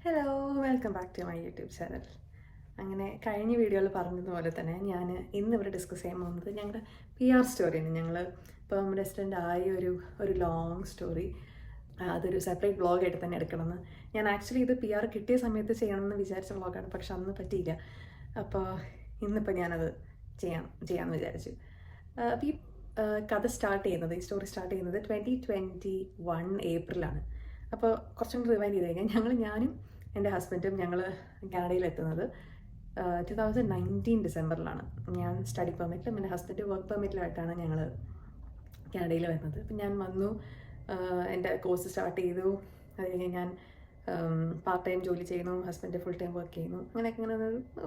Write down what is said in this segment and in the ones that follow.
Hello, welcome back to my YouTube channel. അങ്ങനെ കഴിഞ്ഞ വീഡിയോയിൽ പറഞ്ഞതുപോലെ തന്നെ ഞാൻ ഇന്നിവിടെ ഡിസ്കസ് ചെയ്യാൻ പോകുന്നത് ഞങ്ങളുടെ PR സ്റ്റോറിയാണ്. ഞങ്ങൾ പെർമനന്റ് റെസിഡൻ്റ് ആയ ഒരു ലോങ് സ്റ്റോറി. അതൊരു സെപ്പറേറ്റ് വ്ളോഗായിട്ട് തന്നെ എടുക്കണമെന്ന് ഞാൻ ആക്ച്വലി ഇത് PR കിട്ടിയ സമയത്ത് ചെയ്യണമെന്ന് വിചാരിച്ച വ്ളോഗാണ്, പക്ഷെ അന്ന് പറ്റിയില്ല. അപ്പോൾ ഇന്നിപ്പോൾ ഞാനത് ചെയ്യാമെന്ന് വിചാരിച്ചു. അപ്പോൾ ഈ കഥ സ്റ്റാർട്ട് ചെയ്യുന്നത്, ഈ സ്റ്റോറി സ്റ്റാർട്ട് ചെയ്യുന്നത് 2021 ഏപ്രിലാണ്. അപ്പോൾ കുറച്ചും കൂടി റിവൈൻഡ് ചെയ്ത് കഴിഞ്ഞാൽ ഞാനും എൻ്റെ ഹസ്ബൻഡും ഞങ്ങൾ കാനഡയിലെത്തുന്നത് 2019 ഡിസംബറിലാണ്. ഞാൻ സ്റ്റഡി പെർമിറ്റിലും എൻ്റെ ഹസ്ബൻഡ് വർക്ക് പെർമിറ്റിലായിട്ടാണ് ഞങ്ങൾ കാനഡയിൽ വരുന്നത്. അപ്പം ഞാൻ വന്നു, എൻ്റെ കോഴ്സ് സ്റ്റാർട്ട് ചെയ്തു. അത് കഴിഞ്ഞ് ഞാൻ പാർട്ട് ടൈം ജോലി ചെയ്യുന്നു, ഹസ്ബൻഡ് ഫുൾ ടൈം വർക്ക് ചെയ്യുന്നു. അങ്ങനെയൊക്കെ ഇങ്ങനെ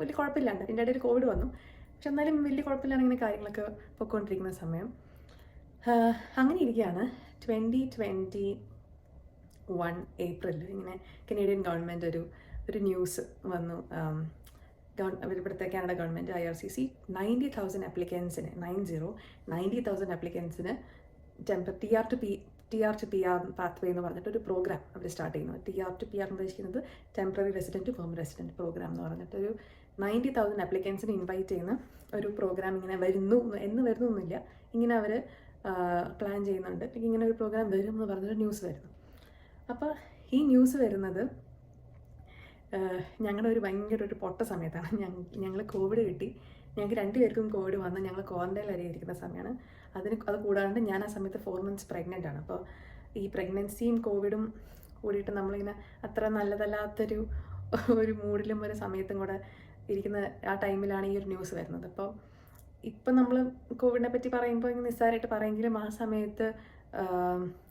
വലിയ കുഴപ്പമില്ലാണ്ട്. എൻ്റെ ഇടയിൽ കോവിഡ് വന്നു, പക്ഷെ എന്നാലും വലിയ കുഴപ്പമില്ലാണ്ട് ഇങ്ങനെ കാര്യങ്ങളൊക്കെ പൊയ്ക്കൊണ്ടിരിക്കുന്ന സമയം അങ്ങനെ ഇരിക്കുകയാണ് 2021 ഏപ്രിലിൽ ഇങ്ങനെ കനേഡിയൻ ഗവൺമെൻറ് ഒരു ന്യൂസ് വന്നു. ഇവിടുത്തെ കാനഡ ഗവൺമെൻറ് IRCC 90,000 അപ്ലിക്കൻസിന് 90,000 അപ്ലിക്കൻസിന് TR to PR പാത്വേ എന്ന് പറഞ്ഞിട്ടൊരു പ്രോഗ്രാം അവർ സ്റ്റാർട്ട് ചെയ്യുന്നു. TR to PR എന്ന് ഉദ്ദേശിക്കുന്നത് temporary resident to permanent resident programme എന്ന് പറഞ്ഞിട്ടൊരു 90,000 അപ്ലിക്കൻസിന് ഇൻവൈറ്റ് ചെയ്യുന്ന ഒരു പ്രോഗ്രാം ഇങ്ങനെ വരുന്നില്ല, ഇങ്ങനെ അവർ പ്ലാൻ ചെയ്യുന്നുണ്ട്. ഇങ്ങനെ ഒരു പ്രോഗ്രാം വരും എന്ന് പറഞ്ഞൊരു ന്യൂസ് വരുന്നു. അപ്പോൾ ഈ ന്യൂസ് വരുന്നത് ഞങ്ങളുടെ ഭയങ്കര ഒരു പൊട്ട സമയത്താണ്. ഞങ്ങൾ കോവിഡ് കിട്ടി, ഞങ്ങൾക്ക് 2 പേർക്കും കോവിഡ് വന്ന് ഞങ്ങൾ ക്വാറന്റൈനിൽ ഇരിക്കുന്ന സമയമാണ്. അത് കൂടാണ്ട് ഞാൻ ആ സമയത്ത് 4 months പ്രഗ്നൻ്റ് ആണ്. അപ്പോൾ ഈ പ്രഗ്നൻസിയും കോവിഡും കൂടിയിട്ട് നമ്മളിങ്ങനെ അത്ര നല്ലതല്ലാത്തൊരു മൂഡിലും ഒരു സമയത്തും കൂടെ ഇരിക്കുന്ന ആ ടൈമിലാണ് ഈ ഒരു ന്യൂസ് വരുന്നത്. അപ്പോൾ ഇപ്പം നമ്മൾ കോവിഡിനെ പറ്റി പറയുമ്പോൾ ഇങ്ങനെ നിസ്സാരമായിട്ട് പറയുമെങ്കിലും ആ സമയത്ത്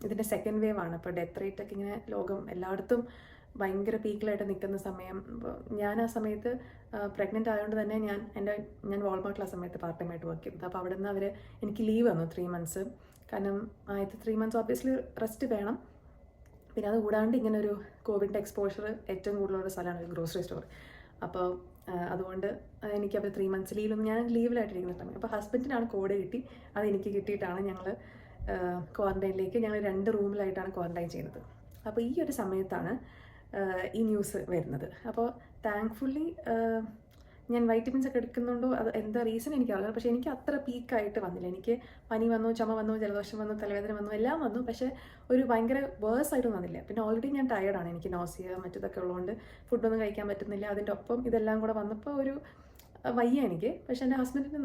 ഇതിൻ്റെ സെക്കൻഡ് വേവ് ആണ്. ഇപ്പോൾ ഡെത്ത് റേറ്റൊക്കെ ഇങ്ങനെ ലോകം എല്ലായിടത്തും ഭയങ്കര പീക്കിലായിട്ട് നിൽക്കുന്ന സമയം. ഞാൻ ആ സമയത്ത് പ്രഗ്നൻ്റ് ആയതുകൊണ്ട് തന്നെ ഞാൻ വാൾമാർട്ടിൽ ആ സമയത്ത് പാർട്ട് ടൈം ആയിട്ട് വർക്ക് ചെയ്തത്. അപ്പോൾ അവിടെ നിന്ന് അവർ എനിക്ക് ലീവ് തന്നു 3 months. കാരണം ആദ്യത്തെ 3 months ഓബ്വിയസ്ലി റെസ്റ്റ് വേണം. പിന്നെ അത് കൂടാണ്ട് ഇങ്ങനെ ഒരു കോവിഡിൻ്റെ എക്സ്പോഷർ ഏറ്റവും കൂടുതലുള്ള സ്ഥലമാണ് ഒരു ഗ്രോസറി സ്റ്റോർ. അപ്പോൾ അതുകൊണ്ട് എനിക്ക് അവർ 3 months ഞാൻ ലീവിലായിട്ടിരിക്കുന്ന സമയം. അപ്പോൾ ഹസ്ബൻഡിനാണ് കോവിഡ് കിട്ടി, അത് എനിക്ക് കിട്ടിയിട്ടാണ് ഞങ്ങൾ ക്വാറന്റൈനിലേക്ക് ഞങ്ങൾ 2 റൂമിലായിട്ടാണ് ക്വാറന്റൈൻ ചെയ്യുന്നത്. അപ്പോൾ ഈ ഒരു സമയത്താണ് ഈ ന്യൂസ് വരുന്നത്. അപ്പോൾ താങ്ക്ഫുള്ളി ഞാൻ വൈറ്റമിൻസ് ഒക്കെ എടുക്കുന്നുണ്ടോ, അത് എന്താ റീസൺ എനിക്കറിയില്ല, പക്ഷേ എനിക്ക് അത്ര പീക്കായിട്ട് വന്നില്ല. എനിക്ക് പനി വന്നു, ചുമ വന്നു, ജലദോഷം വന്നു, തലവേദന വന്നു, എല്ലാം വന്നു, പക്ഷേ ഒരു ഭയങ്കര വേഴ്സ് ആയിട്ടൊന്നും വന്നില്ല. പിന്നെ ഓൾറെഡി ഞാൻ ടയേർഡാണ്, എനിക്ക് നോസിയ മറ്റതൊക്കെ ഉള്ളതുകൊണ്ട് ഫുഡൊന്നും കഴിക്കാൻ പറ്റുന്നില്ല. അതിൻ്റെ ഒപ്പം ഇതെല്ലാം കൂടെ വന്നപ്പോൾ ഒരു വയ്യ എനിക്ക്. പക്ഷേ എൻ്റെ ഹസ്ബൻഡിന്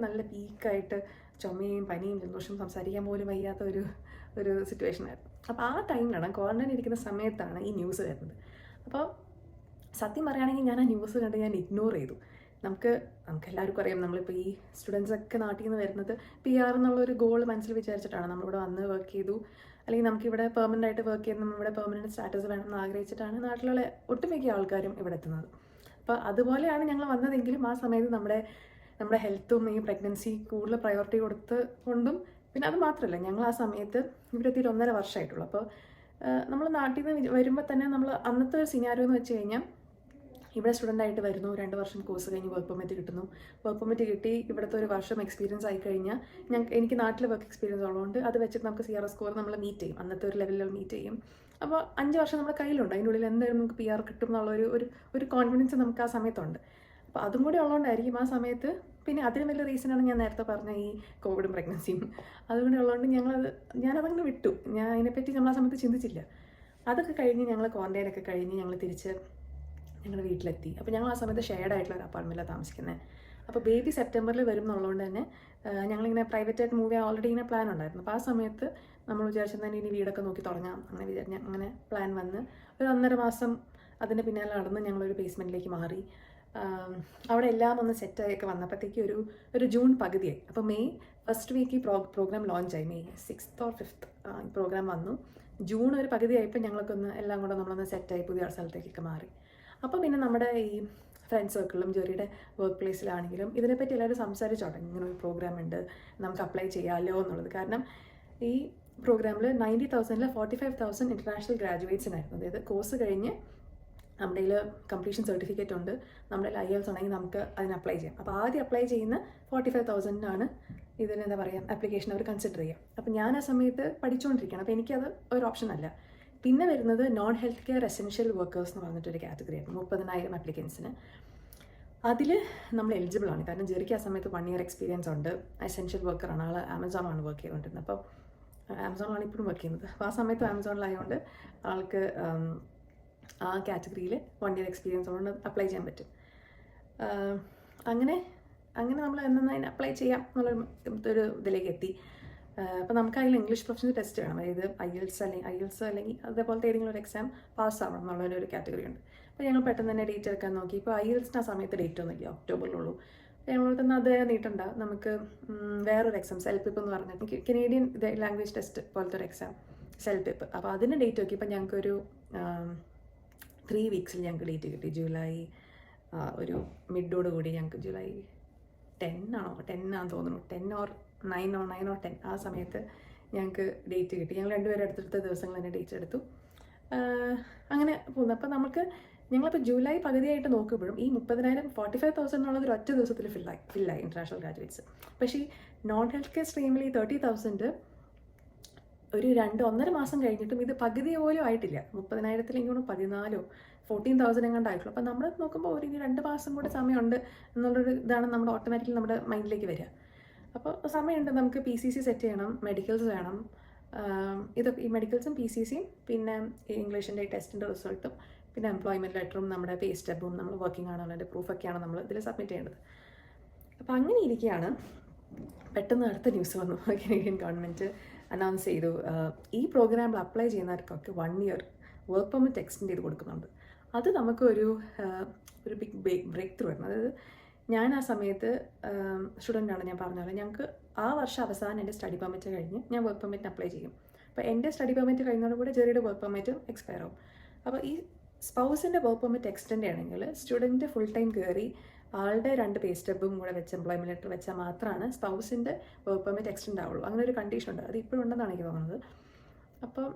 നല്ല പീക്കായിട്ട് ചുമയും പനിയും ജലദോഷം സംസാരിക്കാൻ പോലും വയ്യാത്ത ഒരു സിറ്റുവേഷനായിരുന്നു. അപ്പോൾ ആ ടൈമിലാണ് ക്വാറന്റൈൻ ഇരിക്കുന്ന സമയത്താണ് ഈ ന്യൂസ് വരുന്നത്. അപ്പോൾ സത്യം പറയുകയാണെങ്കിൽ ഞാൻ ആ ന്യൂസ് കണ്ട് ഞാൻ ഇഗ്നോർ ചെയ്തു. നമുക്ക് എല്ലാവർക്കും അറിയാം, നമ്മളിപ്പോൾ ഈ സ്റ്റുഡൻസൊക്കെ നാട്ടിൽ നിന്ന് വരുന്നത് PR എന്നുള്ളൊരു ഗോൾ മനസ്സിൽ വിചാരിച്ചിട്ടാണ് നമ്മളിവിടെ വന്ന് വർക്ക് ചെയ്തു, അല്ലെങ്കിൽ നമുക്കിവിടെ പെർമനൻ്റ് ആയിട്ട് വർക്ക് ചെയ്യുന്ന നമ്മുടെ പെർമനൻറ്റ് സ്റ്റാറ്റസ് വേണമെന്ന് ആഗ്രഹിച്ചിട്ടാണ് നാട്ടിലുള്ള ഒട്ടുമിക്ക ആൾക്കാരും ഇവിടെ എത്തുന്നത്. അപ്പോൾ അതുപോലെയാണ് ഞങ്ങൾ വന്നതെങ്കിലും ആ സമയത്ത് നമ്മുടെ ഹെൽത്തും ഈ പ്രഗ്നൻസി കൂടുതൽ പ്രയോറിറ്റി കൊണ്ടും പിന്നെ അത് മാത്രമല്ല, ഞങ്ങൾ ആ സമയത്ത് ഇവിടെ എത്തിയിട്ട് 1.5 വർഷമായിട്ടുള്ളൂ. അപ്പോൾ നമ്മൾ നാട്ടിൽ നിന്ന് വരുമ്പോൾ തന്നെ നമ്മൾ അന്നത്തെ ഒരു സിനാരിയോ എന്ന് വെച്ച് കഴിഞ്ഞാൽ ഇവിടെ സ്റ്റുഡൻ്റായിട്ട് വരുന്നു, 2 വർഷം കോഴ്സ് കഴിഞ്ഞ് വർക്ക് പെർമിറ്റ് കിട്ടുന്നു. വർക്ക് പെർമിറ്റ് കിട്ടി ഇവിടുത്തെ 1 വർഷം എക്സ്പീരിയൻസ് ആയി കഴിഞ്ഞാൽ എനിക്ക് നാട്ടിൽ വർക്ക് എക്സ്പീരിയൻസ് ഉള്ളതുകൊണ്ട് അത് വെച്ചിട്ട് നമുക്ക് CRS സ്കോർ നമ്മൾ മീറ്റ് ചെയ്യും, അന്നത്തെ ഒരു ലെവലിൽ മീറ്റ് ചെയ്യും. അപ്പോൾ 5 വർഷം നമ്മുടെ കയ്യിലുണ്ട്, അതിൻ്റെ ഉള്ളിൽ എന്തായാലും നമുക്ക് PR കിട്ടും എന്നുള്ള ഒരു കോൺഫിഡൻസ് നമുക്ക് ആ സമയത്തുണ്ട്. അപ്പോൾ അതും കൂടി ഉള്ളതുകൊണ്ടായിരിക്കും ആ സമയത്ത്. പിന്നെ അതിന് വലിയ റീസണാണ് ഞാൻ നേരത്തെ പറഞ്ഞ ഈ കോവിഡും പ്രഗ്നൻസിയും. അതുകൊണ്ട് ഉള്ളതുകൊണ്ട് ഞാനതങ്ങനെ വിട്ടു. ഞാൻ അതിനെപ്പറ്റി നമ്മൾ ആ സമയത്ത് ചിന്തിച്ചില്ല. അതൊക്കെ കഴിഞ്ഞ് ഞങ്ങൾ ക്വാറന്റൈനൊക്കെ കഴിഞ്ഞ് ഞങ്ങൾ തിരിച്ച് ഞങ്ങളുടെ വീട്ടിലെത്തി. അപ്പോൾ ഞങ്ങൾ ആ സമയത്ത് ഷെയർഡ് ആയിട്ടുള്ള ഒരു അപ്പാർട്ട്മെൻറ്റിലാണ് താമസിക്കുന്നത്. അപ്പോൾ ബേബി സെപ്റ്റംബറിൽ വരും എന്നുള്ളതുകൊണ്ട് തന്നെ ഞങ്ങളിങ്ങനെ പ്രൈവറ്റായിട്ട് മൂവ് ചെയ്യാൻ ഓൾറെഡി ഇങ്ങനെ പ്ലാൻ ഉണ്ടായിരുന്നു. അപ്പോൾ ആ സമയത്ത് നമ്മൾ വിചാരിച്ചത് തന്നെ ഇനി വീടൊക്കെ നോക്കി തുടങ്ങാം, അങ്ങനെ പ്ലാൻ വന്ന് ഒരു 1.5 മാസം അതിൻ്റെ പിന്നാലെ നടന്ന് ഞങ്ങളൊരു ബേസ്മെൻറ്റിലേക്ക് മാറി. അവിടെ എല്ലാം ഒന്ന് സെറ്റായൊക്കെ വന്നപ്പോഴത്തേക്ക് ഒരു ജൂൺ പകുതിയായി. അപ്പോൾ മെയ് ഫസ്റ്റ് വീക്ക് ഈ പ്രോഗ്രാം ലോഞ്ചായി. മെയ് 6th or 5th ഈ പ്രോഗ്രാം വന്നു. ജൂൺ ഒരു പകുതിയായപ്പോൾ ഞങ്ങളൊക്കെ എല്ലാം കൂടെ നമ്മളൊന്ന് സെറ്റായി പുതിയ സ്ഥലത്തേക്കൊക്കെ മാറി. അപ്പോൾ പിന്നെ നമ്മുടെ ഈ ഫ്രണ്ട് സർക്കിളിലും ജോലിയുടെ വർക്ക് പ്ലേസിലാണെങ്കിലും ഇതിനെപ്പറ്റി എല്ലാവരും സംസാരിച്ചു തുടങ്ങി, ഇങ്ങനെ ഒരു പ്രോഗ്രാം ഉണ്ട്, നമുക്ക് അപ്ലൈ ചെയ്യാമല്ലോ എന്നുള്ളത്. കാരണം ഈ പ്രോഗ്രാമിൽ 90,000-ൽ 45,000 ഇൻ്റർനാഷണൽ ഗ്രാജുവേറ്റ്സിനായിരുന്നു. അതായത് കോഴ്സ് കഴിഞ്ഞ് നമ്മുടെ കയ്യിൽ കംപ്ലീഷൻ സർട്ടിഫിക്കറ്റ് ഉണ്ട്, നമ്മുടെ IELTS ഉണ്ടെങ്കിൽ നമുക്ക് അതിന് അപ്ലൈ ചെയ്യാം. അപ്പോൾ ആദ്യം അപ്ലൈ ചെയ്യുന്ന 45,000-നാണ് ഇതിനെന്താ പറയുക ആപ്ലിക്കേഷൻ അവർ കൺസിഡർ ചെയ്യുക. അപ്പോൾ ഞാൻ ആ സമയത്ത് പഠിച്ചുകൊണ്ടിരിക്കുകയാണ്. അപ്പോൾ എനിക്കത് ഒരു ഓപ്ഷൻ അല്ല. പിന്നെ വരുന്നത് non health care essential workers എന്ന് പറഞ്ഞിട്ടൊരു കാറ്റഗറിയാണ്, 30,000 ആപ്ലിക്കൻസിന്. അതിൽ നമ്മൾ എലിജിബിൾ ആണ്, കാരണം ജെറിക്ക് ആ സമയത്ത് 1 ഇയർ എക്സ്പീരിയൻസ് ഉണ്ട്, എസെൻഷ്യൽ വർക്കറാണ്, ആൾ ആമസോണിലാണ് വർക്ക് ചെയ്തുകൊണ്ടിരുന്നത്. അപ്പോൾ ആമസോണിലാണ് ഇപ്പോഴും വർക്ക് ചെയ്യുന്നത്. അപ്പോൾ ആ സമയത്ത് ആമസോണിലായതുകൊണ്ട് ആൾക്ക് ആ കാറ്റഗറിയിൽ 1 ഇയർ എക്സ്പീരിയൻസ് കൊണ്ട് അപ്ലൈ ചെയ്യാൻ പറ്റും. അങ്ങനെ നമ്മൾ അതിന് അപ്ലൈ ചെയ്യാം എന്നുള്ളൊരു ഇതിലേക്ക് എത്തി. അപ്പോൾ നമുക്ക് അതിൽ ഇംഗ്ലീഷ് പ്രൊഫഷണൽ ടെസ്റ്റ് വേണം, അതായത് ഐഎൽസ് അല്ലെങ്കിൽ അതേപോലത്തെ ഏതെങ്കിലും ഒരു എക്സാം പാസ്സാവണം എന്നുള്ളൊരു കാറ്റഗറി ഉണ്ട്. അപ്പോൾ ഞങ്ങൾ പെട്ടെന്ന് തന്നെ ഡേറ്റ് എടുക്കാൻ നോക്കി. ഇപ്പോൾ ഐഎൽസിന് ആ സമയത്ത് ഡേറ്റ് ഒന്നുമില്ല, ഒക്ടോബറിലുള്ളൂ. ഞങ്ങൾ തന്നെ അത് നീട്ടണ്ട, നമുക്ക് വേറൊരു എക്സാം സെൽപിപ്പ് എന്ന് പറഞ്ഞിട്ട് കനേഡിയൻ ലാംഗ്വേജ് ടെസ്റ്റ് പോലത്തെ ഒരു എക്സാം സെൽപിപ്പ്. അപ്പോൾ അതിന് ഡേറ്റ് നോക്കി. ഇപ്പോൾ ഞങ്ങൾക്കൊരു 3 വീക്സിൽ ഞങ്ങൾക്ക് ഡേറ്റ് കിട്ടി. ജൂലൈ ഒരു മിഡോട് കൂടി ഞങ്ങൾക്ക് ജൂലൈ 10 ആണെന്ന് തോന്നുന്നു, 10 or 9 or 10 ആ സമയത്ത് ഞങ്ങൾക്ക് ഡേറ്റ് കിട്ടി. ഞങ്ങൾ രണ്ടുപേരും അടുത്തടുത്ത ദിവസങ്ങൾ തന്നെ ഡേറ്റ് എടുത്തു. അങ്ങനെ പോകുന്നു. അപ്പോൾ ഞങ്ങളിപ്പോൾ ജൂലൈ പകുതിയായിട്ട് നോക്കുമ്പോഴും ഈ 30,000 45,000 എന്നുള്ളത് ഒരു ഒറ്റ ദിവസത്തിൽ ഫില്ലായി ഇൻ്റർനാഷണൽ ഗ്രാജുവേറ്റ്സ്. പക്ഷേ ഈ നോൺ ഹെൽത്ത് കെയർ സ്ട്രീമിൽ ഈ 30,000 ഒരു 2-1.5 മാസം കഴിഞ്ഞിട്ടും ഇത് പകുതി പോലും ആയിട്ടില്ല. 30,000 എനിക്ക് 14,000 എങ്ങാണ്ടായിട്ടുള്ളൂ. അപ്പോൾ നമ്മൾ നോക്കുമ്പോൾ ഒരു 2 മാസം കൂടെ സമയമുണ്ട് എന്നുള്ളൊരു ഇതാണ് നമ്മുടെ ഓട്ടോമാറ്റിക്കലി നമ്മുടെ മൈൻഡിലേക്ക് വരിക. അപ്പോൾ സമയമുണ്ട്, നമുക്ക് PCC സെറ്റ് ചെയ്യണം, മെഡിക്കൽസ് വേണം. ഈ മെഡിക്കൽസും PCCയും പിന്നെ ഇംഗ്ലീഷിൻ്റെ ടെസ്റ്റിൻ്റെ റിസൾട്ടും പിന്നെ എംപ്ലോയ്മെൻറ്റ് ലെറ്ററും നമ്മുടെ പേ സ്റ്റെപ്പും നമ്മൾ വർക്കിംഗ് ആണെന്നുള്ളതിൻ്റെ പ്രൂഫൊക്കെയാണ് നമ്മൾ ഇതിൽ സബ്മിറ്റ് ചെയ്യേണ്ടത്. അപ്പോൾ അങ്ങനെ ഇരിക്കുകയാണ് പെട്ടെന്ന് അടുത്ത ന്യൂസ് വന്നു. കനേഡിയൻ ഗവൺമെൻറ് അനൗൺസ് ചെയ്തു ഈ പ്രോഗ്രാമിൽ അപ്ലൈ ചെയ്യുന്നവർക്കൊക്കെ 1 ഇയർ വർക്ക് പെർമിറ്റ് എക്സ്റ്റെൻഡ് ചെയ്ത് കൊടുക്കുന്നുണ്ട്. അത് നമുക്ക് ഒരു ബിഗ് ബ്രേക്ക് ത്രൂ ആയിരുന്നു. അതായത് ഞാൻ ആ സമയത്ത് സ്റ്റുഡൻ്റാണ്, ഞാൻ പറഞ്ഞ പോലെ ഞങ്ങൾക്ക് ആ വർഷം അവസാനം എൻ്റെ സ്റ്റഡി പെർമിറ്റ് കഴിഞ്ഞ് ഞാൻ വർക്ക് പെർമിറ്റിന് അപ്ലൈ ചെയ്യും. അപ്പോൾ എൻ്റെ സ്റ്റഡി പെർമിറ്റ് കഴിയുന്നതോടുകൂടി ജെറിയുടെ വർക്ക് പെർമിറ്റും എക്സ്പയർ ആവും. അപ്പോൾ ഈ സ്പൗസിൻ്റെ വർക്ക് പെർമിറ്റ് എക്സ്റ്റെൻഡ് ചെയ്യണമെങ്കിൽ സ്റ്റുഡൻറ്റ് ഫുൾ ടൈം കയറി ആളുടെ 2 പേ സ്റ്റെപ്പും കൂടെ വെച്ച് എംപ്ലോയ്മെൻറ്റ് ലെറ്റർ വെച്ചാൽ മാത്രമാണ് സ്പൗസിൻ്റെ വർക്ക് പെർമിറ്റ് എക്സ്റ്റെൻഡ് ആവുള്ളൂ. അങ്ങനെ ഒരു കണ്ടീഷൻ ഉണ്ട്, അത് ഇപ്പോഴും ഉണ്ടെന്നാണ് എനിക്ക് തോന്നുന്നത്. അപ്പം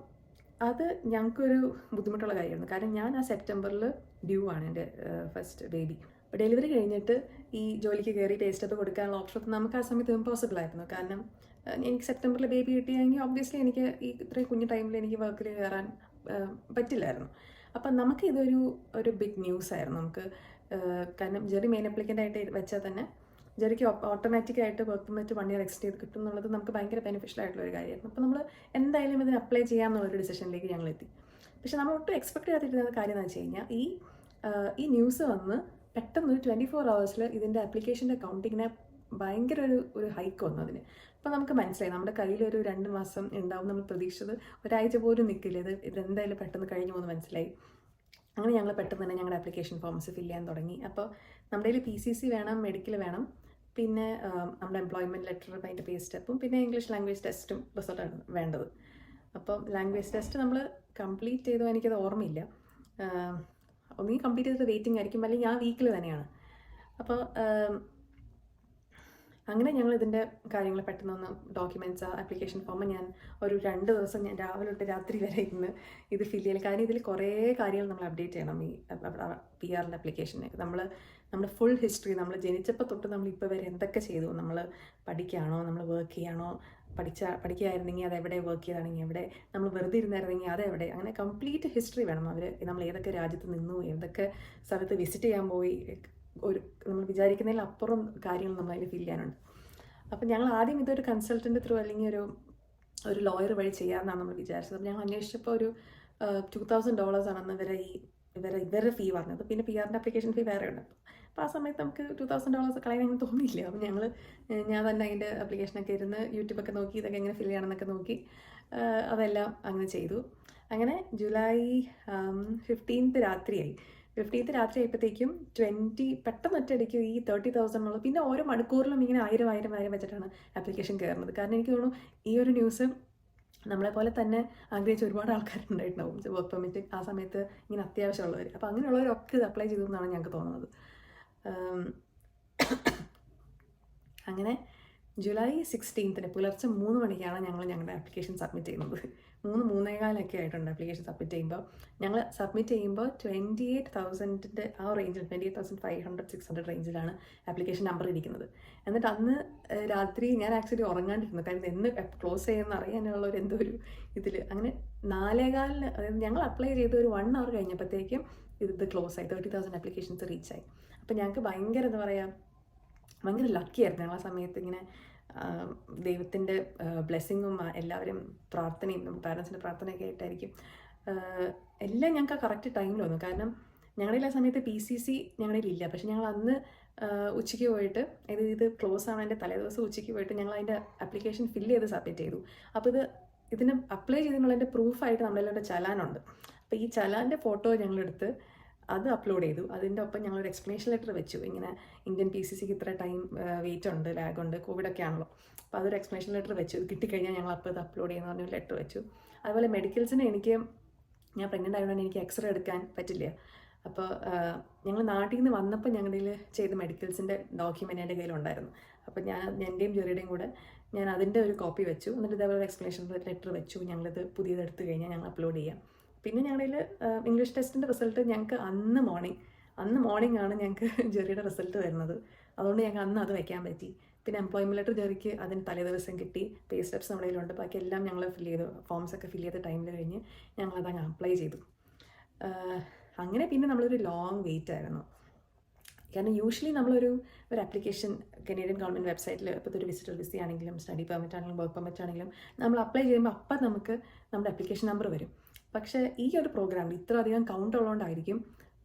അത് ഞങ്ങൾക്കൊരു ബുദ്ധിമുട്ടുള്ള കാര്യമായിരുന്നു, കാരണം ഞാൻ ആ സെപ്റ്റംബറിൽ ഡ്യൂ ആണ് എൻ്റെ ഫസ്റ്റ് ബേബി. അപ്പോൾ ഡെലിവറി കഴിഞ്ഞിട്ട് ഈ ജോലിക്ക് കയറി പേ സ്റ്റെപ്പ് കൊടുക്കാനുള്ള ഓപ്ഷൻ നമുക്ക് ആ സമയത്ത് ഇമ്പോസിബിൾ ആയിരുന്നു. കാരണം എനിക്ക് സെപ്റ്റംബറിൽ ബേബി കിട്ടിയെങ്കിൽ ഒബ്വിയസ്ലി എനിക്ക് ഈ ഇത്രയും കുഞ്ഞു ടൈമിൽ എനിക്ക് വർക്കിൽ കയറാൻ പറ്റില്ലായിരുന്നു. അപ്പം നമുക്ക് ഒരു ബിഗ് ന്യൂസ് ആയിരുന്നു നമുക്ക്. കാരണം ജെറി മെയിൻ അപ്ലിക്കൻ്റ് ആയിട്ട് വെച്ചാൽ തന്നെ ജെറിക്ക് ഓട്ടോമാറ്റിക്കായിട്ട് വർക്ക് പെർമിറ്റ് 1 ഇയർ എക്സ്റ്റെൻഡ് ചെയ്ത് കിട്ടും എന്നുള്ളത് നമുക്ക് ഭയങ്കര ബെനിഫിഷ്യൽ ആയിട്ടുള്ള ഒരു കാര്യമായിരുന്നു. അപ്പോൾ നമ്മൾ എന്തായാലും ഇതിന് അപ്ലൈ ചെയ്യാമെന്നുള്ളൊരു ഡിസിഷനിലേക്ക് ഞങ്ങൾ എത്തി. പക്ഷെ നമ്മൾ ഒട്ടും എക്സ്പെക്ട് ചെയ്യാതിരുന്ന കാര്യം എന്ന് വെച്ച് കഴിഞ്ഞാൽ ഈ ന്യൂസ് വന്ന് പെട്ടെന്ന് 24 hours ഇതിൻ്റെ ആപ്ലിക്കേഷൻ്റെ കൗണ്ടിങ്ങിനെ ഭയങ്കര ഒരു ഹൈക്ക് വന്നു അതിന്. അപ്പോൾ നമുക്ക് മനസ്സിലായി നമ്മുടെ കയ്യിലൊരു 2 മാസം ഉണ്ടാവും. നമ്മൾ പ്രതീക്ഷിച്ചത് ഒരാഴ്ച പോലും നിൽക്കില്ല, ഇതെന്തായാലും പെട്ടെന്ന് കഴിഞ്ഞു പോകുന്നു മനസ്സിലായി. അങ്ങനെ ഞങ്ങൾ പെട്ടെന്ന് തന്നെ ഞങ്ങളുടെ ആപ്ലിക്കേഷൻ ഫോംസ് ഫില്ല് ചെയ്യാൻ തുടങ്ങി. അപ്പോൾ നമ്മുടെ കയ്യിൽ PCC വേണം, മെഡിക്കൽ വേണം, പിന്നെ നമ്മുടെ എംപ്ലോയ്മെൻറ്റ് ലെറ്റർ, അതിൻ്റെ പേ സ്റ്റെപ്പും പിന്നെ ഇംഗ്ലീഷ് ലാംഗ്വേജ് ടെസ്റ്റും റിസൾട്ടാണ് വേണ്ടത്. അപ്പം ലാംഗ്വേജ് ടെസ്റ്റ് നമ്മൾ കംപ്ലീറ്റ് ചെയ്തോ എനിക്കത് ഓർമ്മയില്ല, ഒന്നുകിൽ കംപ്ലീറ്റ് ചെയ്തത് വെയിറ്റിംഗ് ആയിരിക്കും, അല്ലെങ്കിൽ ആ വീക്കിൽ തന്നെയാണ്. അപ്പോൾ അങ്ങനെ ഞങ്ങൾ ഇതിൻ്റെ കാര്യങ്ങൾ പെട്ടെന്നൊന്ന് ഡോക്യുമെൻറ്റ്സ് ആപ്ലിക്കേഷൻ ഫോം ഞാൻ ഒരു 2 ദിവസം ഞാൻ രാവിലെ തൊട്ട് രാത്രി വരെ ഇന്ന് ഇത് ഫില്ല് ചെയ്യൽ. കാരണം ഇതിൽ കുറേ കാര്യങ്ങൾ നമ്മൾ അപ്ഡേറ്റ് ചെയ്യണം. ഈ PR-ൻ്റെ ആപ്ലിക്കേഷന് നമ്മുടെ ഫുൾ ഹിസ്റ്ററി, നമ്മൾ ജനിച്ചപ്പോൾ തൊട്ട് നമ്മളിപ്പോൾ വരെ എന്തൊക്കെ ചെയ്തു, നമ്മൾ പഠിക്കുകയാണോ, നമ്മൾ വർക്ക് ചെയ്യാണോ, പഠിക്കുകയായിരുന്നെങ്കിൽ അതെവിടെ, വർക്ക് ചെയ്താണെങ്കിൽ എവിടെ, നമ്മൾ വെറുതെ ഇരുന്നായിരുന്നെങ്കിൽ അതെവിടെ, അങ്ങനെ കംപ്ലീറ്റ് ഹിസ്റ്ററി വേണം. നമ്മൾ ഏതൊക്കെ രാജ്യത്ത് നിന്നു, ഏതൊക്കെ സ്ഥലത്ത് വിസിറ്റ് ചെയ്യാൻ പോയി, നമ്മൾ വിചാരിക്കുന്നതിൽ അപ്പുറം കാര്യങ്ങൾ നമ്മളതിൽ ഫില്ല് ചെയ്യാനുണ്ട്. അപ്പം ഞങ്ങൾ ആദ്യം ഇതൊരു കൺസൾട്ടൻ്റ് ത്രൂ അല്ലെങ്കിൽ ഒരു ലോയർ വഴി ചെയ്യാമെന്നാണ് നമ്മൾ വിചാരിച്ചത്. അപ്പം ഞങ്ങൾ അന്വേഷിച്ചപ്പോൾ ഒരു $2,000 ആണെന്ന് ഇവരുടെ ഫീ പറഞ്ഞത്. പിന്നെ PR-ൻ്റെ ആപ്ലിക്കേഷൻ ഫീ വേറെ ഉണ്ട്. അപ്പോൾ ആ സമയത്ത് നമുക്ക് $2,000 കളയാൻ തോന്നിയില്ല. അപ്പം ഞാൻ തന്നെ അതിൻ്റെ ആപ്ലിക്കേഷനൊക്കെ ഇരുന്ന് യൂട്യൂബൊക്കെ നോക്കി ഇതൊക്കെ എങ്ങനെ ഫില്ല് ചെയ്യണമെന്നൊക്കെ നോക്കി അതെല്ലാം അങ്ങനെ ചെയ്തു. അങ്ങനെ ജൂലൈ 15th രാത്രിയായി. 15th രാത്രി ആയപ്പോഴത്തേക്കും പെട്ടെന്ന് ഒറ്റയടിക്ക് ഈ 30,000 പിന്നെ ഓരോ മണിക്കൂറിലും ഇങ്ങനെ 1000 വെച്ചിട്ടാണ് ആപ്ലിക്കേഷൻ കയറുന്നത്. കാരണം എനിക്ക് തോന്നുന്നു ഈ ഒരു ന്യൂസ് നമ്മളെപ്പോലെ തന്നെ ആഗ്രഹിച്ച ഒരുപാട് ആൾക്കാരുണ്ടായിട്ടുണ്ടാവും വർക്ക് പെർമിറ്റ് ആ സമയത്ത് ഇങ്ങനെ അത്യാവശ്യമുള്ളവർ. അപ്പോൾ അങ്ങനെയുള്ളവരൊക്കെ ഇത് അപ്ലൈ ചെയ്തു എന്നാണ് ഞങ്ങൾക്ക് തോന്നുന്നത്. അങ്ങനെ ജൂലൈ 16th പുലർച്ചെ 3 മണിക്കാണ് ഞങ്ങളുടെ ആപ്ലിക്കേഷൻ സബ്മിറ്റ് ചെയ്യുന്നത്. 3-3:15 ആയിട്ടുണ്ട് ആപ്ലിക്കേഷൻ സബ്മിറ്റ് ചെയ്യുമ്പോൾ. ഞങ്ങൾ സബ്മിറ്റ് ചെയ്യുമ്പോൾ 28,000 ആ റേഞ്ചിൽ 28,500-600 റേഞ്ചിലാണ് ആപ്ലിക്കേഷൻ നമ്പർ ഇരിക്കുന്നത്. എന്നിട്ട് അന്ന് രാത്രി ഞാൻ ആക്ച്വലി ഉറങ്ങാണ്ടിരുന്നു, കാരണം എന്ന് ക്ലോസ് ചെയ്യുമെന്ന് അറിയാനുള്ള ഒരു എന്തോ ഒരു ഇതിൽ അങ്ങനെ 4:15 അതായത് ഞങ്ങൾ അപ്ലൈ ചെയ്ത് ഒരു 1 hour കഴിഞ്ഞപ്പോഴത്തേക്കും ഇത് ക്ലോസ് ആയി. 30,000 ആപ്ലിക്കേഷൻസ് റീച്ചായി. അപ്പോൾ ഞങ്ങൾക്ക് ഭയങ്കര എന്താ പറയുക, ഭയങ്കര ലക്കിയായിരുന്നു ഞങ്ങൾ ആ സമയത്ത്. ഇങ്ങനെ ദൈവത്തിൻ്റെ ബ്ലെസ്സിങ്ങും എല്ലാവരും പ്രാർത്ഥനയും നമ്മുടെ പാരൻസിൻ്റെ പ്രാർത്ഥനയൊക്കെ ആയിട്ടായിരിക്കും എല്ലാം ഞങ്ങൾക്ക് ആ കറക്റ്റ് ടൈമിൽ വന്നു. കാരണം ഞങ്ങളുടെ ആ സമയത്ത് PCC ഞങ്ങളുടെ ഇല്ല. പക്ഷെ ഞങ്ങൾ അന്ന് ഉച്ചയ്ക്ക് പോയിട്ട് ഇത് ക്ലോസ് ആവുന്നതിൻ്റെ തലേദിവസം ഉച്ചയ്ക്ക് പോയിട്ട് ഞങ്ങൾ അതിൻ്റെ ആപ്ലിക്കേഷൻ ഫില്ല് ചെയ്ത് സബ്മിറ്റ് ചെയ്തു. അപ്പോൾ ഇതിന് അപ്ലൈ ചെയ്തിട്ടുള്ളതിൻ്റെ പ്രൂഫായിട്ട് നമ്മളെല്ലാവരുടെ ചലാനുണ്ട്. അപ്പോൾ ഈ ചലാൻ്റെ ഫോട്ടോ ഞങ്ങളെടുത്ത് അത് അപ്ലോഡ് ചെയ്തു. അതിൻ്റെ ഒപ്പം ഞങ്ങളൊരു എക്സ്പ്ലനേഷൻ ലെറ്റർ വെച്ചു. ഇങ്ങനെ ഇന്ത്യൻ PCCക്ക് ഇത്ര ടൈം വെയിറ്റ് ഉണ്ട്, ലാഗുണ്ട്, കോവിഡൊക്കെ ആണല്ലോ. അപ്പോൾ അതൊരു എക്സ്പ്ലനേഷൻ ലെറ്റർ വെച്ചു. കിട്ടിക്കഴിഞ്ഞാൽ ഞങ്ങൾ അപ്പോൾ ഇത് അപ്ലോഡ് ചെയ്യുന്ന പറഞ്ഞൊരു ലെറ്റർ വെച്ചു. അതുപോലെ മെഡിക്കൽസിന് ഞാൻ പ്രഗ്നൻ്റ് ആയതുകൊണ്ട് എനിക്ക് എക്സ്റേ എടുക്കാൻ പറ്റില്ല. അപ്പോൾ ഞങ്ങൾ നാട്ടിൽ നിന്ന് വന്നപ്പോൾ ഞങ്ങളിൽ ചെയ്ത മെഡിക്കൽസിൻ്റെ ഡോക്യുമെൻ്റ് എൻ്റെ കയ്യിലുണ്ടായിരുന്നു. അപ്പോൾ എൻ്റെയും ജെറിയുടെയും കൂടെ ഞാൻ അതിൻ്റെ ഒരു കോപ്പി വെച്ചു. എന്നിട്ട് ഇതേപോലെ എക്സ്പ്ലനേഷൻ ലെറ്റർ വെച്ചു. ഞങ്ങളിത് പുതിയത് എടുത്തു കഴിഞ്ഞാൽ ഞങ്ങൾ അപ്ലോഡ് ചെയ്യാം. പിന്നെ ഞങ്ങളിൽ ഇംഗ്ലീഷ് ടെസ്റ്റിൻ്റെ റിസൾട്ട് ഞങ്ങൾക്ക് അന്ന് മോർണിംഗ് ആണ് ഞങ്ങൾക്ക് ജെറിയുടെ റിസൾട്ട് വരുന്നത്. അതുകൊണ്ട് ഞങ്ങൾക്ക് അന്ന് അത് വയ്ക്കാൻ പറ്റി. പിന്നെ എംപ്ലോയ്മെൻറ്റ് ലെറ്റർ ജെറിക്ക് അതിന് തലേദിവസം കിട്ടി. പേ സ്റ്റെപ്സ് നമ്മുടെ കയ്യിലുണ്ട്. ബാക്കി എല്ലാം ഞങ്ങൾ ഫില്ല് ചെയ്തു. ഫോംസൊക്കെ ഫില്ല് ചെയ്ത ടൈമിൽ കഴിഞ്ഞ് ഞങ്ങളതങ്ങ് അപ്ലൈ ചെയ്തു. അങ്ങനെ പിന്നെ നമ്മളൊരു ലോങ് വെയിറ്റ് ആയിരുന്നു. കാരണം യൂഷ്വലി നമ്മളൊരു ആപ്ലിക്കേഷൻ കനേഡിയൻ ഗവൺമെൻറ് വെബ്സൈറ്റിൽ ഇപ്പോൾ ഒരു വിസിറ്റർ വിസ ആണെങ്കിലും സ്റ്റഡി പെർമിറ്റ് ആണെങ്കിലും വർക്ക് പെർമിറ്റ് ആണെങ്കിലും നമ്മൾ അപ്ലൈ ചെയ്യുമ്പോൾ അപ്പം നമുക്ക് നമ്മുടെ ആപ്ലിക്കേഷൻ നമ്പർ വരും. പക്ഷേ ഈ ഒരു പ്രോഗ്രാമിൽ ഇത്ര അധികം കൗണ്ട് ഉള്ളതുകൊണ്ടായിരിക്കും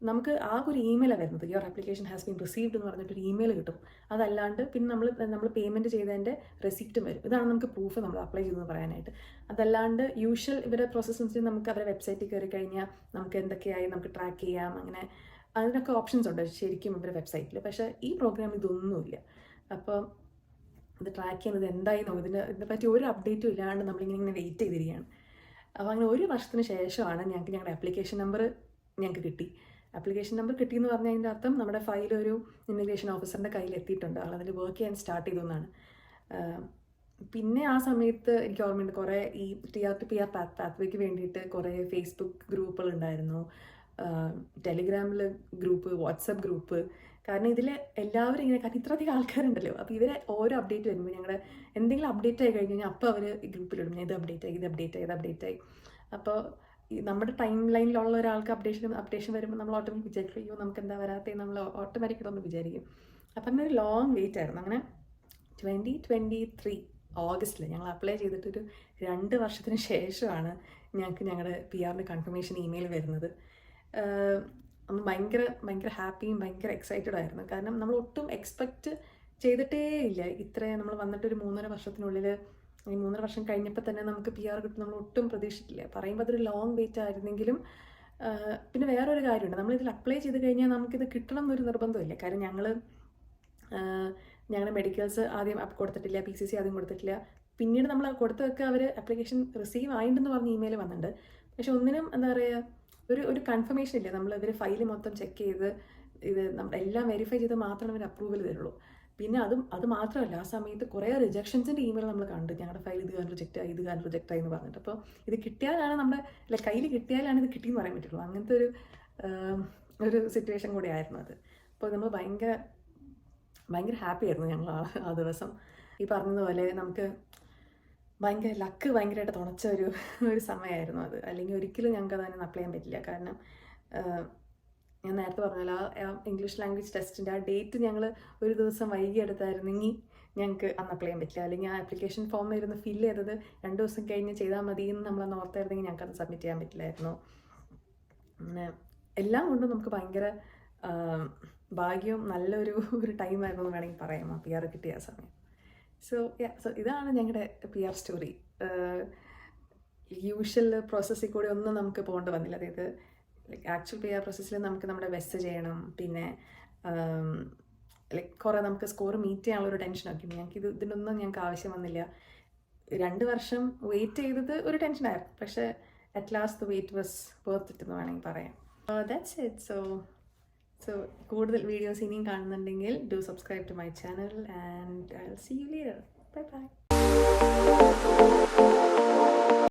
നമുക്ക് ആ ഒരു ഇമെയിലാണ് വരുന്നത്. Your application has been received എന്ന് പറഞ്ഞിട്ടൊരു ഇമെയിൽ കിട്ടും. അതല്ലാണ്ട് പിന്നെ നമ്മൾ പേയ്മെൻറ്റ് ചെയ്തതിൻ്റെ റെസിപ്റ്റും വരും. ഇതാണ് നമുക്ക് പ്രൂഫ് നമ്മൾ അപ്ലൈ ചെയ്തെന്ന് പറയാനായിട്ട്. അതല്ലാണ്ട് യൂഷ്വൽ ഇവരുടെ പ്രോസസ്സ് നമുക്ക് അവരുടെ വെബ്സൈറ്റിൽ കയറി കഴിഞ്ഞാൽ നമുക്ക് എന്തൊക്കെയായി നമുക്ക് ട്രാക്ക് ചെയ്യാം. അങ്ങനെ അതിനൊക്കെ ഓപ്ഷൻസ് ഉണ്ട് ശരിക്കും ഇവരുടെ വെബ്സൈറ്റിൽ. പക്ഷേ ഈ പ്രോഗ്രാം ഇതൊന്നുമില്ല. അപ്പോൾ ഇത് ട്രാക്ക് ചെയ്യുന്നത് എന്തായി ഇതിനെപ്പറ്റി ഒരു അപ്ഡേറ്റും ഇല്ലാണ്ട് നമ്മളിങ്ങനെ വെയിറ്റ് ചെയ്തിരിക്കുകയാണ്. അപ്പോൾ അങ്ങനെ 1 വർഷത്തിന് ശേഷമാണ് ഞങ്ങളുടെ ആപ്ലിക്കേഷൻ നമ്പർ ഞങ്ങൾക്ക് കിട്ടി. ആപ്ലിക്കേഷൻ നമ്പർ കിട്ടിയെന്ന് പറഞ്ഞതിൻ്റെ അർത്ഥം നമ്മുടെ ഫയൽ ഒരു ഇമിഗ്രേഷൻ ഓഫീസറിൻ്റെ കയ്യിൽ എത്തിയിട്ടുണ്ട്. ആളതിൽ വർക്ക് ചെയ്യാൻ സ്റ്റാർട്ട് ചെയ്തു എന്നാണ്. പിന്നെ ആ സമയത്ത് എനിക്ക് ഓർമ്മയുണ്ട് കുറേ ഈ TR to PR പാത്വേക്ക് വേണ്ടിയിട്ട് കുറേ ഫേസ്ബുക്ക് ഗ്രൂപ്പുകൾ ഉണ്ടായിരുന്നു, ടെലിഗ്രാമിൽ ഗ്രൂപ്പ്, വാട്സപ്പ് ഗ്രൂപ്പ്. കാരണം ഇതിൽ എല്ലാവരും ഇങ്ങനെ, കാരണം ഇത്രയധികം ആൾക്കാരുണ്ടല്ലോ. അപ്പോൾ ഇവരെ ഓരോ അപ്ഡേറ്റ് വരുമ്പോൾ ഞങ്ങളുടെ എന്തെങ്കിലും അപ്ഡേറ്റ് ആയി കഴിഞ്ഞ് കഴിഞ്ഞാൽ അപ്പോൾ അവർ ഈ ഗ്രൂപ്പിലിടും ഇത് അപ്ഡേറ്റ് ആയി. അപ്പോൾ നമ്മുടെ ടൈം ലൈനിലുള്ള ഒരാൾക്ക് അപ്ഡേഷൻ വരുമ്പോൾ നമ്മൾ ഓട്ടോമാറ്റിക് വിചാരിക്കും, അയ്യോ നമുക്ക് എന്താ വരാത്തത്, നമ്മൾ ഓട്ടോമാറ്റിക്കായിട്ടൊന്ന് വിചാരിക്കും. അപ്പം അങ്ങനെ ഒരു ലോങ് വെയിറ്റ് ആയിരുന്നു. അങ്ങനെ 2023 ഓഗസ്റ്റിൽ ഞങ്ങൾ അപ്ലൈ ചെയ്തിട്ടൊരു 2 വർഷത്തിന് ശേഷമാണ് ഞങ്ങളുടെ PR കൺഫർമേഷൻ ഇമെയിൽ വരുന്നത്. നമ്മൾ ഭയങ്കര ഹാപ്പിയും ഭയങ്കര എക്സൈറ്റഡ് ആയിരുന്നു. കാരണം നമ്മൾ ഒട്ടും എക്സ്പെക്റ്റ് ചെയ്തിട്ടേ ഇല്ല ഇത്രയും നമ്മൾ വന്നിട്ടൊരു 3.5 വർഷത്തിനുള്ളിൽ, ഈ 3.5 വർഷം കഴിഞ്ഞപ്പോൾ തന്നെ നമുക്ക് PR കിട്ടും നമ്മൾ ഒട്ടും പ്രതീക്ഷിച്ചിട്ടില്ല. പറയുമ്പോൾ അതൊരു ലോങ് വെയിറ്റ് ആയിരുന്നെങ്കിലും പിന്നെ വേറൊരു കാര്യമുണ്ട്, നമ്മളിതിൽ അപ്ലൈ ചെയ്ത് കഴിഞ്ഞാൽ നമുക്കിത് കിട്ടണം എന്നൊരു നിർബന്ധമില്ല. കാരണം ഞങ്ങളുടെ മെഡിക്കൽസ് ആദ്യം കൊടുത്തിട്ടില്ല, PCC ആദ്യം കൊടുത്തിട്ടില്ല. പിന്നീട് നമ്മൾ കൊടുത്തൊക്കെ അവർ ആപ്ലിക്കേഷൻ റിസീവ് ആയിട്ടുണ്ടെന്ന് പറഞ്ഞ് ഇമെയിൽ വന്നിട്ടുണ്ട്. പക്ഷെ ഒന്നിനും എന്താ പറയുക, ഒരു കൺഫർമേഷൻ ഇല്ല. നമ്മൾ ഇവർ ഫയൽ മൊത്തം ചെക്ക് ചെയ്ത് ഇത് എല്ലാം വെരിഫൈ ചെയ്ത് മാത്രമേ അവർ അപ്രൂവൽ തരുള്ളൂ. പിന്നെ അത് മാത്രമല്ല, ആ സമയത്ത് കുറേ റിജക്ഷൻസിൻ്റെ ഇമെയിൽ നമ്മൾ കണ്ടു, ഞങ്ങളുടെ ഫയൽ ഇത് കാരണം റിജക്റ്റ് ആയി എന്ന് പറഞ്ഞിട്ട്. അപ്പോൾ ഇത് കിട്ടിയാലാണ് നമ്മുടെ കയ്യിൽ കിട്ടിയാലാണ് ഇത് കിട്ടിയെന്ന് പറയാൻ പറ്റുള്ളൂ. അങ്ങനത്തെ ഒരു സിറ്റുവേഷൻ കൂടെ ആയിരുന്നു അത്. അപ്പോൾ നമ്മൾ ഭയങ്കര ഹാപ്പി ആയിരുന്നു ഞങ്ങൾ ആ ദിവസം. ഈ പറഞ്ഞതുപോലെ നമുക്ക് ഭയങ്കര ലക്ക് ഭയങ്കരമായിട്ട് തുണച്ച ഒരു സമയമായിരുന്നു അത്. അല്ലെങ്കിൽ ഒരിക്കലും ഞങ്ങൾക്ക് അതിന് അപ്ലൈ ചെയ്യാൻ പറ്റില്ല. കാരണം ഞാൻ നേരത്തെ പറഞ്ഞല്ലോ, ആ ഇംഗ്ലീഷ് ലാംഗ്വേജ് ടെസ്റ്റിൻ്റെ ആ ഡേറ്റ് ഞങ്ങൾ ഒരു ദിവസം വൈകി എടുത്തായിരുന്നെങ്കിൽ ഞങ്ങൾക്ക് അന്ന് അപ്ലൈ ചെയ്യാൻ പറ്റില്ല. അല്ലെങ്കിൽ ആ ആപ്ലിക്കേഷൻ ഫോം ഇരുന്ന് ഫില്ല് ചെയ്തത് 2 ദിവസം കഴിഞ്ഞ് ചെയ്താൽ മതി എന്ന് നമ്മളന്ന് ഓർത്തായിരുന്നെങ്കിൽ ഞങ്ങൾക്കത് സബ്മിറ്റ് ചെയ്യാൻ പറ്റില്ലായിരുന്നു. അങ്ങനെ എല്ലാം കൊണ്ടും നമുക്ക് ഭയങ്കര ഭാഗ്യവും നല്ലൊരു ടൈമായിരുന്നു എന്ന് വേണമെങ്കിൽ പറയാം ആ PR കിട്ടിയ ആ സമയം. സോ ഇതാണ് ഞങ്ങളുടെ PR സ്റ്റോറി. യൂഷ്വൽ പ്രോസസ്സിൽ കൂടി ഒന്നും നമുക്ക് പോകേണ്ടി വന്നില്ല. അതായത് ആക്ച്വൽ PR പ്രോസസ്സിൽ നമുക്ക് നമ്മുടെ വെസ്റ്റ് ചെയ്യണം, പിന്നെ കുറേ നമുക്ക് സ്കോർ മീറ്റ് ചെയ്യാനുള്ള ഒരു ടെൻഷനൊക്കെ ഉണ്ട്. ഞങ്ങൾക്ക് ഇതിനൊന്നും ഞങ്ങൾക്ക് ആവശ്യം വന്നില്ല. 2 വർഷം വെയിറ്റ് ചെയ്തത് ഒരു ടെൻഷനായിരുന്നു, പക്ഷേ at last the wait was worth it എന്ന് വേണമെങ്കിൽ പറയാം. That's it. സോ കൂടുതൽ വീഡിയോസ് ഇനിയും കാണുന്നുണ്ടെങ്കിൽ do subscribe to my channel and I will see you later. Bye by.